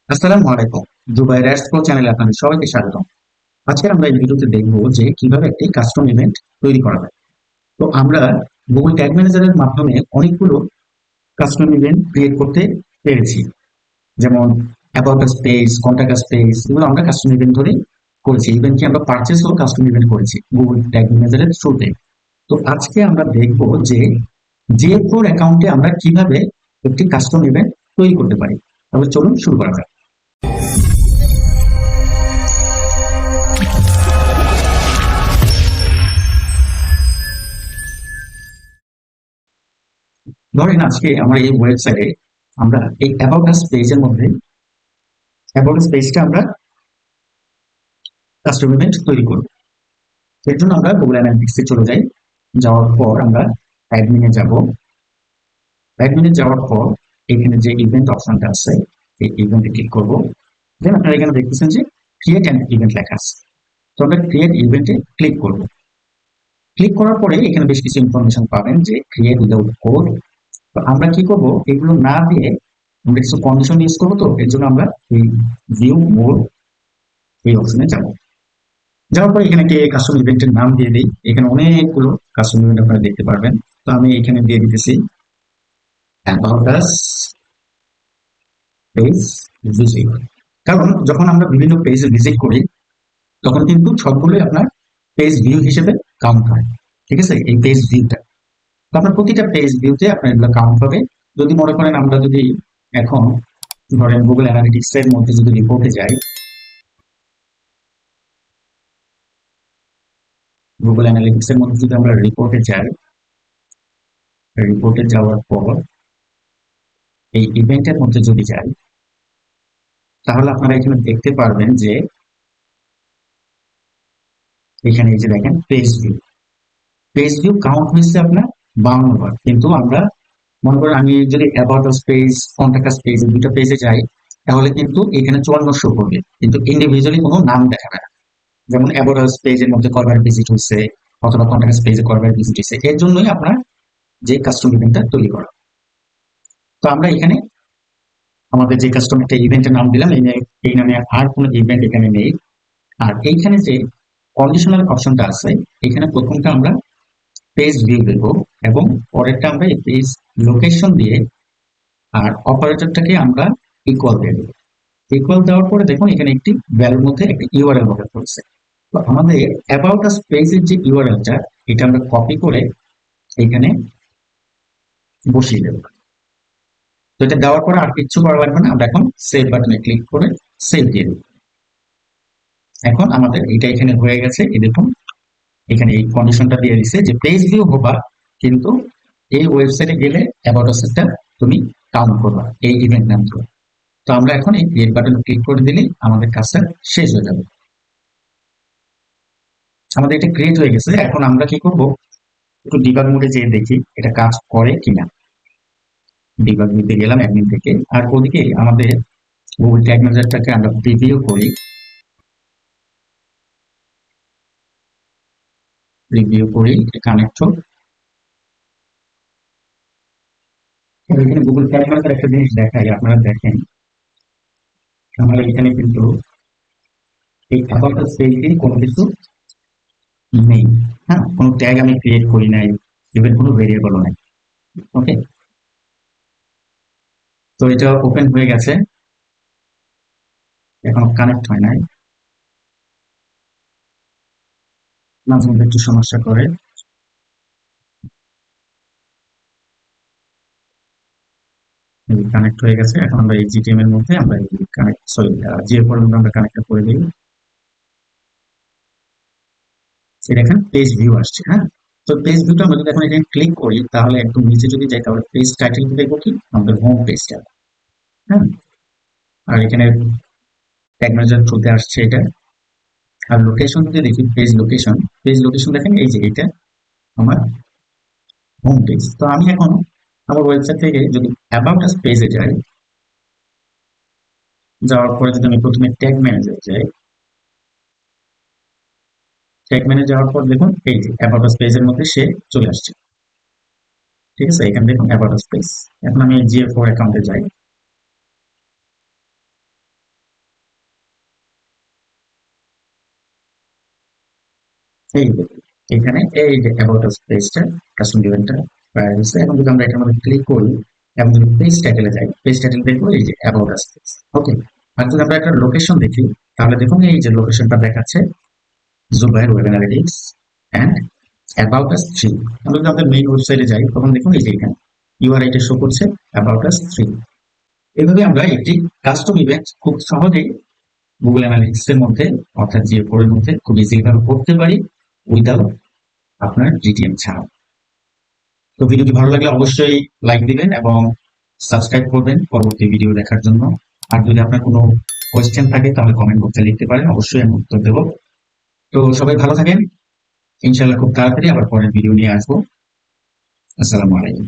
আসসালামু আলাইকুম। Dubai rest pro চ্যানেলে আপনাদের সবাইকে স্বাগতম। আজকে আমরা এই ভিডিওতে দেখব যে কিভাবে একটি কাস্টম ইভেন্ট তৈরি করা যায়। তো আমরা গুগল ট্যাগ ম্যানেজারের মাধ্যমে অনেকগুলো কাস্টম ইভেন্ট ক্রিয়েট করতে পেরেছি। যেমন about us page, contact us page, এগুলো আমরা কাস্টম ইভেন্ট ধরে করেছি। ইভেন কি আমরা পারচেজও কাস্টম ইভেন্ট করেছি গুগল ট্যাগ ম্যানেজারের থ্রুতে। তো আজকে আমরা দেখব যে জিএফ4 অ্যাকাউন্টে আমরা কিভাবে একটি কাস্টম ইভেন্ট তৈরি করতে পারি। তাহলে চলুন শুরু করা যাক। ধরেন আজকে আমার এই ওয়েবসাইটে আমরা এই অ্যাবাউট আস পেজের মধ্যে অ্যাবাউট আস পেজটা আমরা কাস্টম ইভেন্ট তৈরি করব। এর জন্য আমরা গুগল অ্যানালিটিক্সে চলে যাই। যাওয়ার পর আমরা অ্যাডমিনে যাব। অ্যাডমিনে যাওয়ার পর এখানে যে ইভেন্ট অপশনটা আছে এই ইভেন্টে ক্লিক করব। দেন আপনারা এখানে দেখতেছেন যে ক্রিয়েট অ্যান ইভেন্ট লেখা আছে। তো আমরা ক্রিয়েট ইভেন্টে ক্লিক করব। ক্লিক করার পরে এখানে বেশ কিছু ইনফরমেশন পাবেন যে ক্রিয়েট উইদাউট কোড। তো আমরা কি করব, এগুলো না দিয়ে আমরা কিছু কন্ডিশন ইউজ করবো। তো এর জন্য আমরা এই ভিউ মোড এই অপশনে যাব। যাওয়ার পর এখানে একটি কাস্টম ইভেন্টের নাম দিয়ে দিই। এখানে অনেকগুলো কাস্টম ইভেন্ট আপনারা দেখতে পারবেন। তো আমি এখানে দিয়ে দিতেছি অ্যাবাউট আস পেজ ভিজিট। কারণ যখন আমরা বিভিন্ন পেজে ভিজিট করি তখন কিন্তু সবগুলোই আপনার পেজ ভিউ হিসেবে কাউন্ট হয়। ঠিক আছে, এই পেজ ভিউটা তো আপনার প্রতিটা পেজ ভিউতে আপনার এগুলো কাউন্ট হবে। যদি মনে করেন আমরা যদি এখন ধরেন গুগল অ্যানালিটিক্স এর মধ্যে যদি রিপোর্টে যাই, গুগল অ্যানালিটিক্স এর মধ্যে যদি আমরা রিপোর্টে যাই, রিপোর্টে যাওয়ার পর এই ইভেন্টের মধ্যে যদি যাই তাহলে আপনারা এখানে দেখতে পারবেন যে এখানে এই যে দেখেন পেজ ভিউ কাউন্ট হয়েছে আপনার 52 বার। কিন্তু আমরা মনে করেন আমি যদি about us page, contact us page দুটো পেজে যাই তাহলে কিন্তু এখানে 54 শো করবে, কিন্তু ইন্ডিভিজুয়ালি কোনো নাম দেখাবে না। যেমন অ্যাবাউট আস পেজের মধ্যে কয়বার ভিজিট হয়েছে অথবা কন্টাক্ট আস পেজে কয়বার ভিজিট হয়েছে, এর জন্যই আপনার যে কাস্টম ইভেন্টটা তৈরি করা। তো আমরা এখানে আমাদের যে কাস্টম একটা ইভেন্টের নাম দিলাম, এই নামে আর কোনো ইভেন্ট এখানে নেই। আর এইখানে যে কন্ডিশনাল অপশনটা আছে এখানে প্রথমটা আমরা পেজ ভিউ দেব এবং পরেরটা আমরা এই পেজ লোকেশন দিয়ে আর অপারেটরটাকে আমরা ইকুয়াল দিয়ে দেবো। ইকুয়াল দেওয়ার পরে দেখুন এখানে একটি ভ্যালুর মধ্যে একটি ইউআরএল বসাতে হচ্ছে। তো আমাদের অ্যাবাউট আস পেজের যে ইউআরএলটা এটা আমরা কপি করে এখানে বসিয়ে দেবো। তো এটা দেওয়ার পরে আর কিচ্ছু করা লাগবে না, আমরা এখন সেভ বাটনে ক্লিক করে সেভ দিয়ে দেবো। এখন আমাদের এটা এখানে হয়ে গেছে। এই দেখুন এখানে এই কন্ডিশনটা দিয়ে দিছে যে পেজ ভিউ হবা, কিন্তু এই ওয়েবসাইটে গেলে অ্যাবাউট আস-টা তুমি কাউন্ট করবা এই ইভেন্ট নাম ধরে। তো আমরা এখন এই ক্রিয়েট বাটনে ক্লিক করে দিলেই আমাদের কাজটা শেষ হয়ে যাবে। আমাদের এটা ক্রিয়েট হয়ে গেছে। এখন আমরা কি করব, একটু ডিবাগ মোডে যেয়ে দেখি এটা কাজ করে কিনা। ডিবাগ নিতে গেলাম অ্যাডমিন থেকে, আর ওদিকে আমাদের গুগল ট্যাগ ম্যানেজারটাকে আমরা প্রিভিউ করি। কানেক্ট হোক। এখানে গুগল ট্যাগ ম্যানেজার একটা জিনিস দেখাই, আপনারা দেখেন আমরা এখানে কিন্তু এই অ্যাবাউট আস পেজে কোনো কিছু নেই। হ্যাঁ, কোনো ট্যাগ আমি ক্রিয়েট করি নাই, ইভেন কোনো ভেরিয়েবলও নাই। ওকে, তো এটা ওপেন হয়ে গেছে, এখনো কানেক্ট হয় নাই, মাঝে মধ্যে একটু সমস্যা করে। কানেক্ট হয়ে গেছে। এখন আমরা এই জিটিএম এর মধ্যে আমরা এই কানেক্ট সরি জিএফ এর মধ্যে আমরা কানেক্ট করে দিই। এই দেখেন পেজ ভিউ আসছে। হ্যাঁ, তো পেজ ভিউটা আমরা যদি এখন এখানে ক্লিক করি তাহলে একদম নিচে যদি যাই তাহলে পেজ টাইটেল দেখবো কি আমাদের হোম পেজটা। হ্যাঁ, আর এখানে ট্যাগ ম্যানেজার চলতে আসছে এটা। আর লোকেশন যদি দেখি পেজ লোকেশন দেখেন এই যে এটা আমার হোম পেজ। তো আমি এখন আমার ওয়েবসাইট থেকে যদি অ্যাবাউট আস পেজে যাই, যাওয়ার পরে যদি আমি প্রথমে ট্যাগ ম্যানেজার যাই, ট্যাগ ম্যানেজার যাওয়ার পর দেখুন এই যে অ্যাবাউট আস পেজের মধ্যে সে চলে আসছে। ঠিক আছে, এখানে দেখুন অ্যাবাউট আস পেজ। এখন আমি জিএফ4 অ্যাকাউন্টে যাই। এই যে এখানে এই যে অ্যাবাউট আস পেজটা কাস্টম ইভেন্টটা হয়েছে। এখন যদি আমরা এটার মধ্যে ক্লিক করি এবং যদি পেজ টাইটেলে যাই, পেজ টাইটেল দেখবো এই যে অ্যাবাউট আস পেজ। ওকে, আর যদি আমরা একটা লোকেশন দেখি, তাহলে দেখুন এই যে লোকেশনটা দেখাচ্ছে Zubair web analytics and about us 3। আমরা যদি আমাদের মেইন ওয়েবসাইটে যাই, তখন দেখুন এই যে এখানে ইউআরআইটা শো করছে অ্যাবাউট আস 3। এভাবে আমরা একটি কাস্টম ইভেন্ট খুব সহজেই গুগল অ্যানালিটিক্স এর মধ্যে, অর্থাৎ জিও4 এর মধ্যে খুব ইজিলি ভাবে করতে পারি উইদাউট আপনার জিটিএম ছাড়া। তো ভিডিওটি ভালো লাগলে অবশ্যই লাইক দিবেন এবং সাবস্ক্রাইব করবেন পরবর্তী ভিডিও দেখার জন্য। আর যদি আপনার কোনো কোয়েশ্চেন থাকে তাহলে কমেন্ট বক্সে লিখতে পারেন, অবশ্যই আমি উত্তর দেবো। তো সবাই ভালো থাকেন, ইনশাল্লাহ খুব তাড়াতাড়ি আবার পরের ভিডিও নিয়ে আসবো। আসসালামু আলাইকুম।